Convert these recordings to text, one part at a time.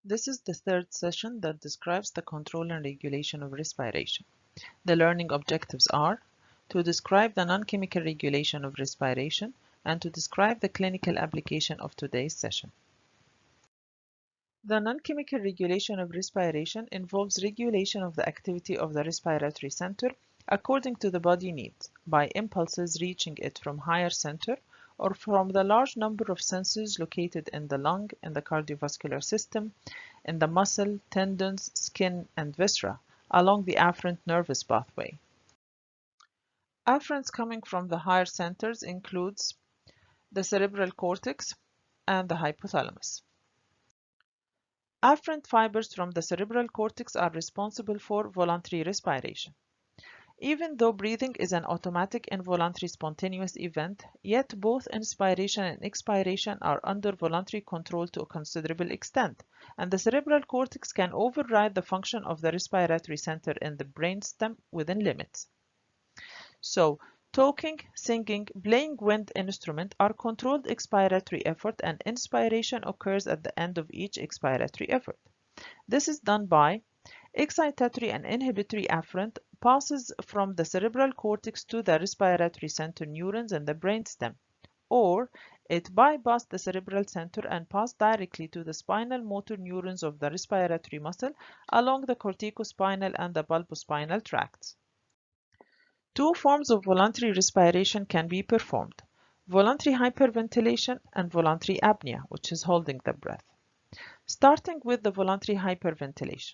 This is the third session that describes the control and regulation of respiration. The learning objectives are to describe the non-chemical regulation of respiration and to describe the clinical application of today's session. The non-chemical regulation of respiration involves regulation of the activity of the respiratory center according to the body needs by impulses reaching it from higher center or from the large number of sensors located in the lung, in the cardiovascular system, in the muscle, tendons, skin, and viscera along the afferent nervous pathway. Afferents coming from the higher centers includes the cerebral cortex and the hypothalamus. Afferent fibers from the cerebral cortex are responsible for voluntary respiration. Even though breathing is an automatic involuntary spontaneous event, yet both inspiration and expiration are under voluntary control to a considerable extent, and the cerebral cortex can override the function of the respiratory center in the brainstem within limits. So, talking, singing, playing wind instrument are controlled expiratory effort, and inspiration occurs at the end of each expiratory effort. This is done by excitatory and inhibitory afferent passes from the cerebral cortex to the respiratory center neurons in the brainstem, or it bypasses the cerebral center and passes directly to the spinal motor neurons of the respiratory muscle along the corticospinal and the bulbospinal tracts. Two forms of voluntary respiration can be performed: voluntary hyperventilation and voluntary apnea, which is holding the breath. Starting with the voluntary hyperventilation.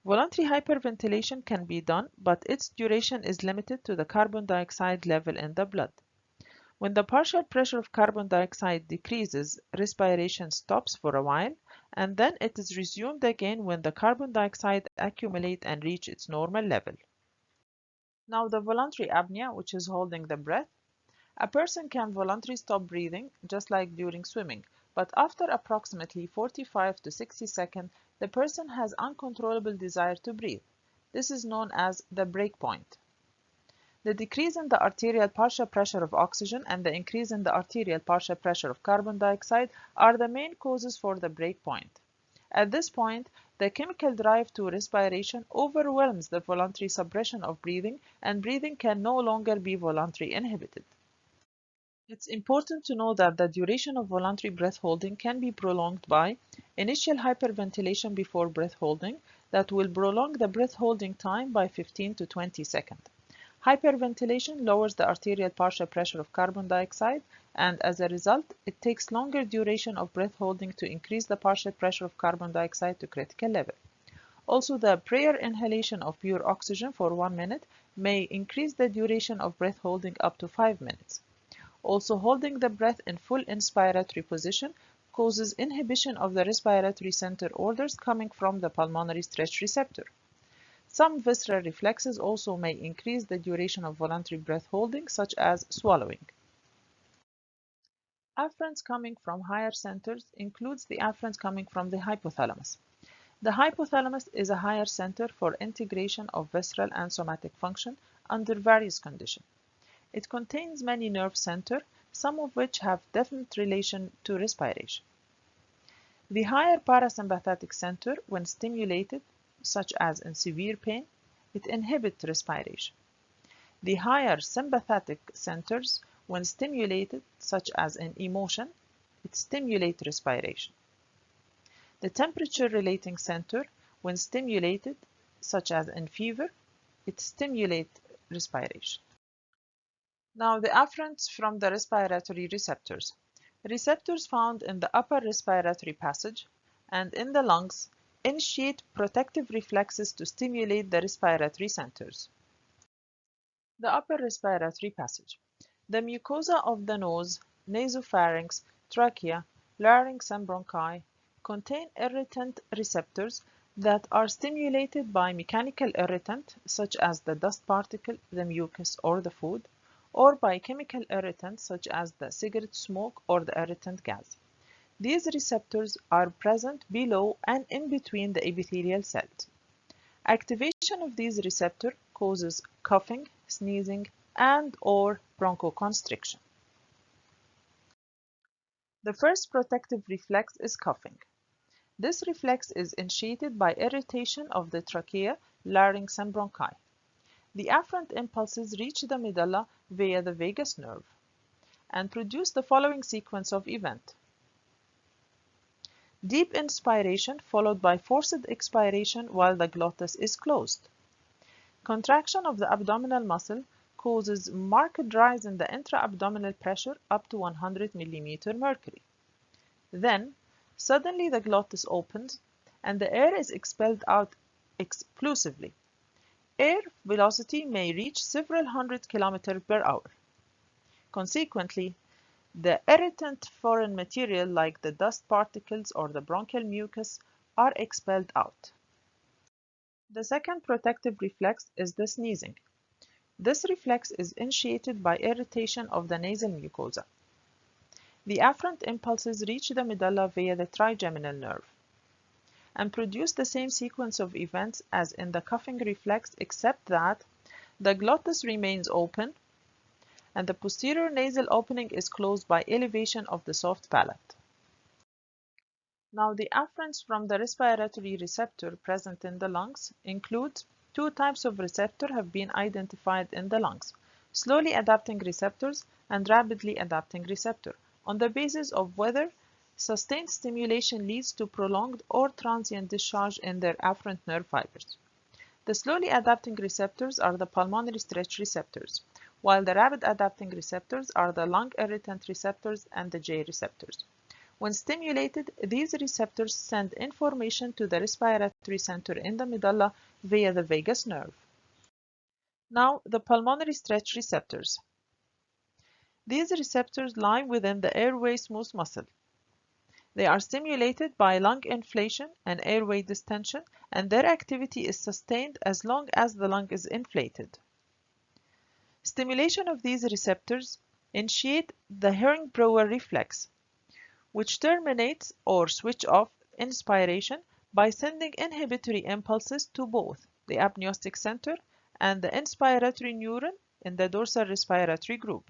Voluntary hyperventilation can be done, but its duration is limited to the carbon dioxide level in the blood. When the partial pressure of carbon dioxide decreases, respiration stops for a while, and then it is resumed again when the carbon dioxide accumulates and reaches its normal level. Now the voluntary apnea, which is holding the breath. A person can voluntarily stop breathing, just like during swimming, but after approximately 45 to 60 seconds, the person has uncontrollable desire to breathe. This is known as the break point. The decrease in the arterial partial pressure of oxygen and the increase in the arterial partial pressure of carbon dioxide are the main causes for the break point. At this point, the chemical drive to respiration overwhelms the voluntary suppression of breathing, and breathing can no longer be voluntarily inhibited. It's important to know that the duration of voluntary breath holding can be prolonged by initial hyperventilation before breath holding that will prolong the breath holding time by 15 to 20 seconds. Hyperventilation lowers the arterial partial pressure of carbon dioxide, and as a result, it takes longer duration of breath holding to increase the partial pressure of carbon dioxide to critical level. Also, the prior inhalation of pure oxygen for 1 minute may increase the duration of breath holding up to 5 minutes. Also, holding the breath in full inspiratory position causes inhibition of the respiratory center orders coming from the pulmonary stretch receptor. Some visceral reflexes also may increase the duration of voluntary breath holding, such as swallowing. Afferents coming from higher centers includes the afferents coming from the hypothalamus. The hypothalamus is a higher center for integration of visceral and somatic function under various conditions. It contains many nerve centers, some of which have definite relation to respiration. The higher parasympathetic center, when stimulated, such as in severe pain, it inhibits respiration. The higher sympathetic centers, when stimulated, such as in emotion, it stimulates respiration. The temperature-relating center, when stimulated, such as in fever, it stimulates respiration. Now the afferents from the respiratory receptors. Receptors found in the upper respiratory passage and in the lungs initiate protective reflexes to stimulate the respiratory centers. The upper respiratory passage. The mucosa of the nose, nasopharynx, trachea, larynx, and bronchi contain irritant receptors that are stimulated by mechanical irritant such as the dust particle, the mucus, or the food, or by chemical irritants such as the cigarette smoke or the irritant gas. These receptors are present below and in between the epithelial cells. Activation of these receptors causes coughing, sneezing, and/or bronchoconstriction. The first protective reflex is coughing. This reflex is initiated by irritation of the trachea, larynx, and bronchi. The afferent impulses reach the medulla via the vagus nerve and produce the following sequence of events. Deep inspiration followed by forced expiration while the glottis is closed. Contraction of the abdominal muscle causes marked rise in the intra-abdominal pressure up to 100 mm mercury. Then, suddenly the glottis opens and the air is expelled out explosively. Air velocity may reach several hundred km per hour. Consequently, the irritant foreign material like the dust particles or the bronchial mucus are expelled out. The second protective reflex is the sneezing. This reflex is initiated by irritation of the nasal mucosa. The afferent impulses reach the medulla via the trigeminal nerve and produce the same sequence of events as in the coughing reflex, except that the glottis remains open and the posterior nasal opening is closed by elevation of the soft palate. Now, the afferents from the respiratory receptor present in the lungs include two types of receptor have been identified in the lungs: slowly adapting receptors and rapidly adapting receptor, on the basis of whether sustained stimulation leads to prolonged or transient discharge in their afferent nerve fibers. The slowly adapting receptors are the pulmonary stretch receptors, while the rapid adapting receptors are the lung irritant receptors and the J receptors. When stimulated, these receptors send information to the respiratory center in the medulla via the vagus nerve. Now, the pulmonary stretch receptors. These receptors lie within the airway smooth muscle. They are stimulated by lung inflation and airway distension, and their activity is sustained as long as the lung is inflated. Stimulation of these receptors initiate the Herring-Brewer reflex, which terminates or switch off inspiration by sending inhibitory impulses to both the apneustic center and the inspiratory neuron in the dorsal respiratory group.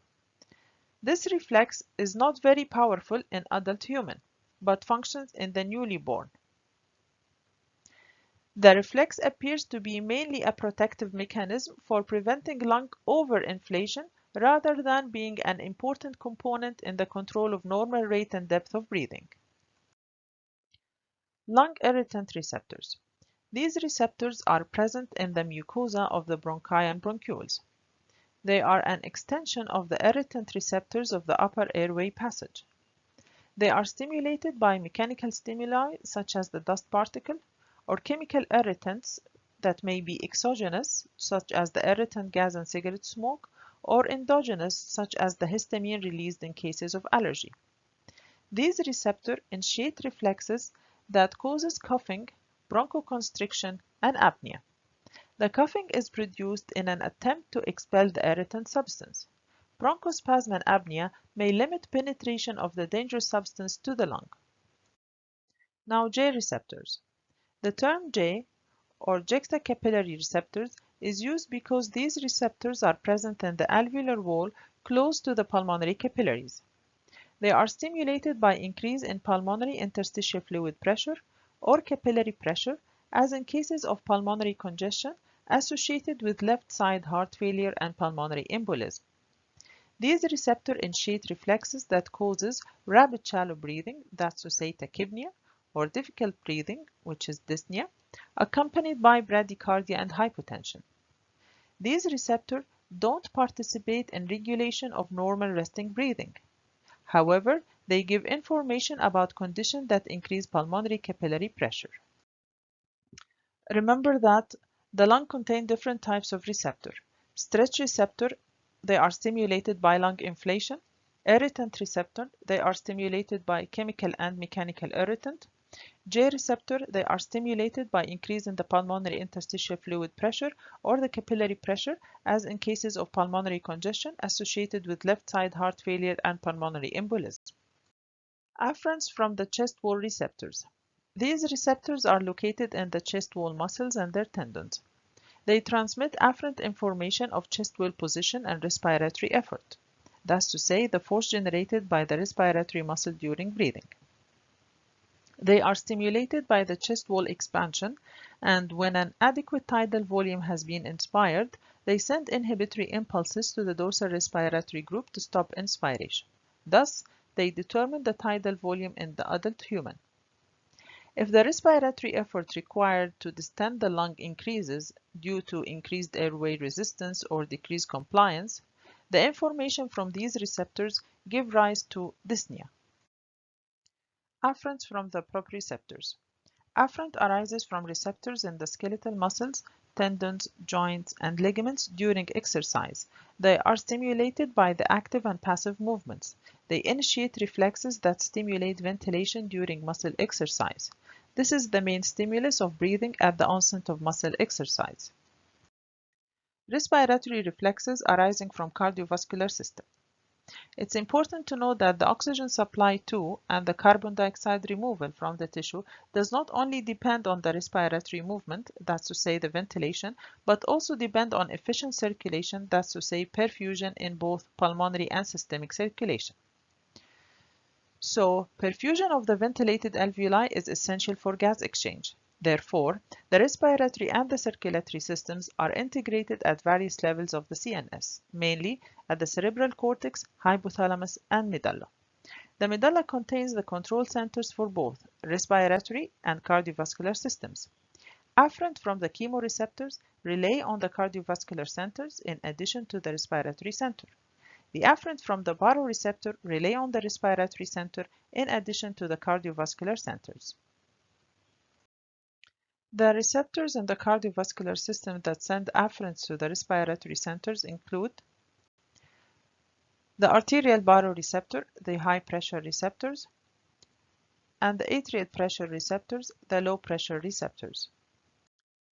This reflex is not very powerful in adult human, but functions in the newly born. The reflex appears to be mainly a protective mechanism for preventing lung overinflation rather than being an important component in the control of normal rate and depth of breathing. Lung irritant receptors. These receptors are present in the mucosa of the bronchi and bronchioles. They are an extension of the irritant receptors of the upper airway passage. They are stimulated by mechanical stimuli such as the dust particle or chemical irritants that may be exogenous, such as the irritant gas and cigarette smoke, or endogenous, such as the histamine released in cases of allergy. These receptors initiate reflexes that causes coughing, bronchoconstriction, and apnea. The coughing is produced in an attempt to expel the irritant substance. Bronchospasm and apnea may limit penetration of the dangerous substance to the lung. Now, J receptors. The term J, or juxtacapillary receptors, is used because these receptors are present in the alveolar wall close to the pulmonary capillaries. They are stimulated by increase in pulmonary interstitial fluid pressure or capillary pressure, as in cases of pulmonary congestion associated with left side heart failure and pulmonary embolism. These receptors initiate reflexes that causes rapid shallow breathing, that's to say tachypnea, or difficult breathing, which is dyspnea, accompanied by bradycardia and hypotension. These receptors don't participate in regulation of normal resting breathing. However, they give information about conditions that increase pulmonary capillary pressure. Remember that the lung contains different types of receptor. Stretch receptor, they are stimulated by lung inflation. Irritant receptor, they are stimulated by chemical and mechanical irritant. J receptor, they are stimulated by increase in the pulmonary interstitial fluid pressure or the capillary pressure, as in cases of pulmonary congestion associated with left side heart failure and pulmonary embolism. Afferents from the chest wall receptors. These receptors are located in the chest wall muscles and their tendons. They transmit afferent information of chest wall position and respiratory effort. That's to say, the force generated by the respiratory muscle during breathing. They are stimulated by the chest wall expansion, and when an adequate tidal volume has been inspired, they send inhibitory impulses to the dorsal respiratory group to stop inspiration. Thus, they determine the tidal volume in the adult human. If the respiratory effort required to distend the lung increases due to increased airway resistance or decreased compliance, the information from these receptors give rise to dyspnea. Afferents from the proprioceptors. Afferent arises from receptors in the skeletal muscles, tendons, joints, and ligaments during exercise. They are stimulated by the active and passive movements. They initiate reflexes that stimulate ventilation during muscle exercise. This is the main stimulus of breathing at the onset of muscle exercise. Respiratory reflexes arising from cardiovascular system. It's important to know that the oxygen supply to and the carbon dioxide removal from the tissue does not only depend on the respiratory movement, that's to say the ventilation, but also depend on efficient circulation, that's to say perfusion in both pulmonary and systemic circulation. So, perfusion of the ventilated alveoli is essential for gas exchange. Therefore, the respiratory and the circulatory systems are integrated at various levels of the CNS, mainly at the cerebral cortex, hypothalamus, and medulla. The medulla contains the control centers for both respiratory and cardiovascular systems. Afferent from the chemoreceptors relay on the cardiovascular centers in addition to the respiratory center. The afferent from the baroreceptor relay on the respiratory center in addition to the cardiovascular centers. The receptors in the cardiovascular system that send afferents to the respiratory centers include the arterial baroreceptor, the high pressure receptors, and the atrial pressure receptors, the low pressure receptors.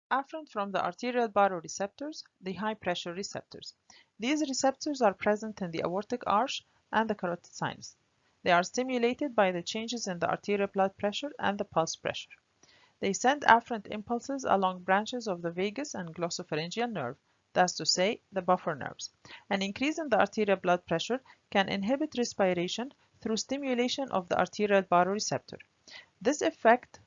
Afferent from the arterial baroreceptors, the high pressure receptors. These receptors are present in the aortic arch and the carotid sinus. They are stimulated by the changes in the arterial blood pressure and the pulse pressure. They send afferent impulses along branches of the vagus and glossopharyngeal nerve, that's to say, the buffer nerves. An increase in the arterial blood pressure can inhibit respiration through stimulation of the arterial baroreceptor. This effect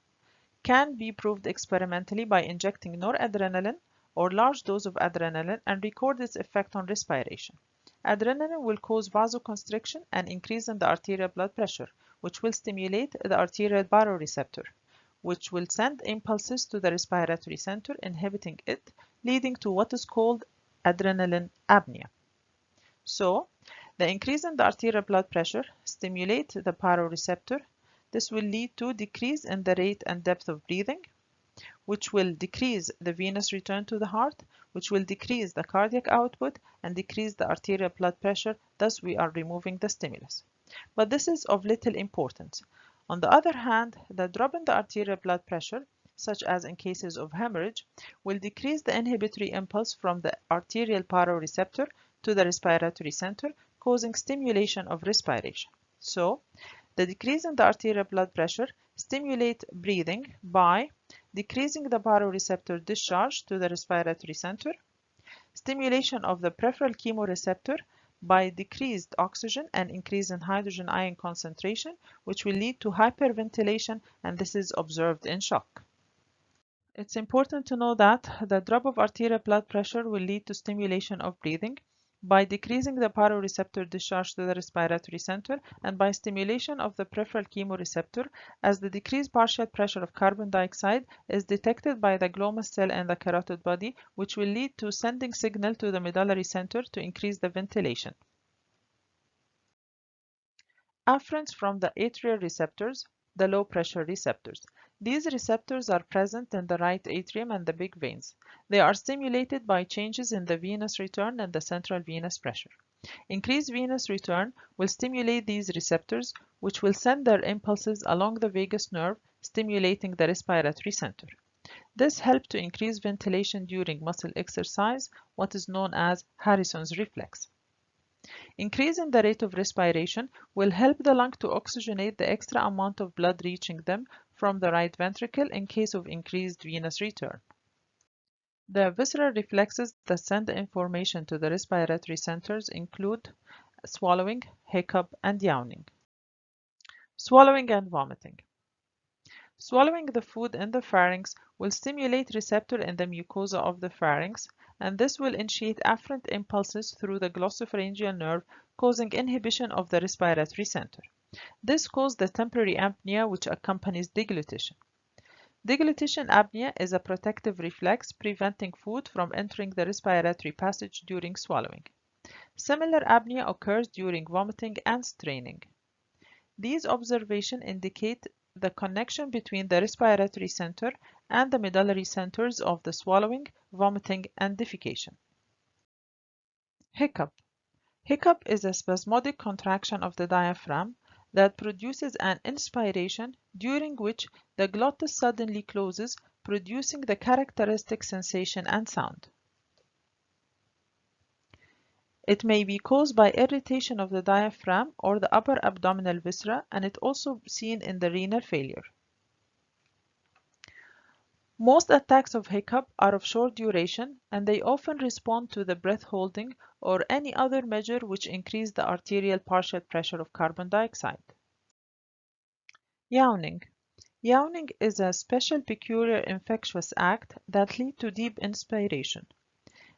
can be proved experimentally by injecting noradrenaline or large dose of adrenaline and record its effect on respiration. Adrenaline will cause vasoconstriction and increase in the arterial blood pressure, which will stimulate the arterial baroreceptor, which will send impulses to the respiratory center, inhibiting it, leading to what is called adrenaline apnea. So, the increase in the arterial blood pressure stimulates the baroreceptor. This will lead to decrease in the rate and depth of breathing, which will decrease the venous return to the heart, which will decrease the cardiac output and decrease the arterial blood pressure. Thus, we are removing the stimulus. But this is of little importance. On the other hand, the drop in the arterial blood pressure, such as in cases of hemorrhage, will decrease the inhibitory impulse from the arterial baroreceptor to the respiratory center, causing stimulation of respiration. So, the decrease in the arterial blood pressure stimulates breathing by decreasing the baroreceptor discharge to the respiratory center, stimulation of the peripheral chemoreceptor by decreased oxygen and increase in hydrogen ion concentration, which will lead to hyperventilation, and this is observed in shock. It's important to know that the drop of arterial blood pressure will lead to stimulation of breathing by decreasing the baroreceptor discharge to the respiratory center and by stimulation of the peripheral chemoreceptor, as the decreased partial pressure of carbon dioxide is detected by the glomus cell and the carotid body, which will lead to sending signal to the medullary center to increase the ventilation. Afferents from the atrial receptors, the low pressure receptors. These receptors are present in the right atrium and the big veins. They are stimulated by changes in the venous return and the central venous pressure. Increased venous return will stimulate these receptors, which will send their impulses along the vagus nerve, stimulating the respiratory center. This helps to increase ventilation during muscle exercise, what is known as Harrison's reflex. Increase in the rate of respiration will help the lung to oxygenate the extra amount of blood reaching them from the right ventricle in case of increased venous return. The visceral reflexes that send the information to the respiratory centers include swallowing, hiccup, and yawning. Swallowing and vomiting. Swallowing the food in the pharynx will stimulate receptor in the mucosa of the pharynx, and this will initiate afferent impulses through the glossopharyngeal nerve, causing inhibition of the respiratory center. This causes the temporary apnea which accompanies deglutition. Deglutition apnea is a protective reflex preventing food from entering the respiratory passage during swallowing. Similar apnea occurs during vomiting and straining. These observations indicate the connection between the respiratory center and the medullary centers of the swallowing, vomiting, and defecation. Hiccup. Hiccup is a spasmodic contraction of the diaphragm that produces an inspiration during which the glottis suddenly closes, producing the characteristic sensation and sound. It may be caused by irritation of the diaphragm or the upper abdominal viscera, and it also seen in the renal failure. Most attacks of hiccup are of short duration, and they often respond to the breath holding or any other measure which increase the arterial partial pressure of carbon dioxide. Yawning. Yawning is a special peculiar infectious act that leads to deep inspiration.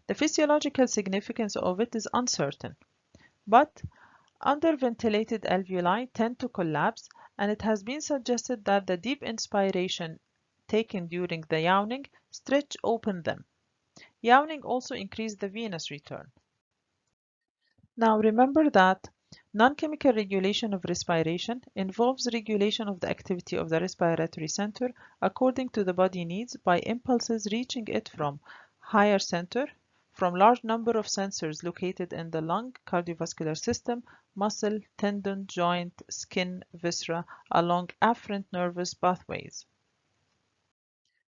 The physiological significance of it is uncertain, but underventilated alveoli tend to collapse, and it has been suggested that the deep inspiration taken during the yawning stretch open them. Yawning also increases the venous return. Now remember that non-chemical regulation of respiration involves regulation of the activity of the respiratory center according to the body needs by impulses reaching it from higher center, from large number of sensors located in the lung, cardiovascular system, muscle, tendon, joint, skin, viscera, along afferent nervous pathways.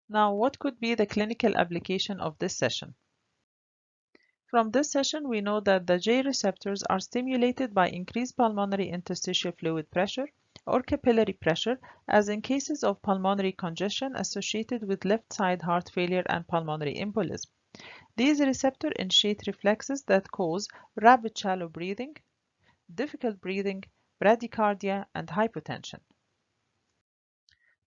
Now, what could be the clinical application of this session? From this session, we know that the J receptors are stimulated by increased pulmonary interstitial fluid pressure or capillary pressure, as in cases of pulmonary congestion associated with left side heart failure and pulmonary embolism. These receptors initiate reflexes that cause rapid shallow breathing, difficult breathing, bradycardia, and hypotension.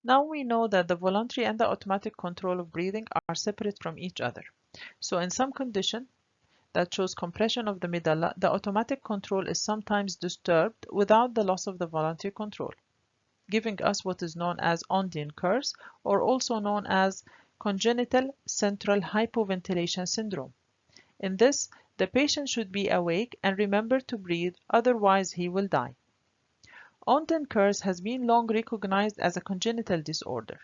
Now we know that the voluntary and the automatic control of breathing are separate from each other. So in some condition that shows compression of the medulla, the automatic control is sometimes disturbed without the loss of the voluntary control, giving us what is known as Ondian curse, or also known as congenital central hypoventilation syndrome. In this, the patient should be awake and remember to breathe, otherwise he will die. Ondian curse has been long recognized as a congenital disorder,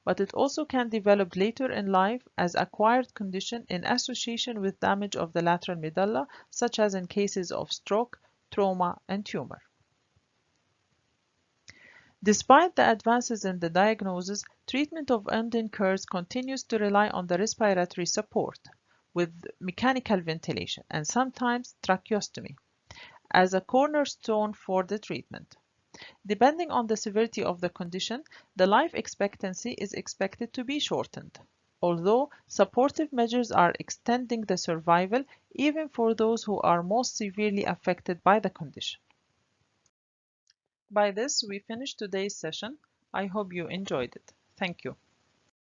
but it also can develop later in life as acquired condition in association with damage of the lateral medulla, such as in cases of stroke, trauma, and tumor. Despite the advances in the diagnosis, treatment of Ondian curse continues to rely on the respiratory support with mechanical ventilation and sometimes tracheostomy as a cornerstone for the treatment. Depending on the severity of the condition, the life expectancy is expected to be shortened, although supportive measures are extending the survival even for those who are most severely affected by the condition. By this, we finish today's session. I hope you enjoyed it. Thank you.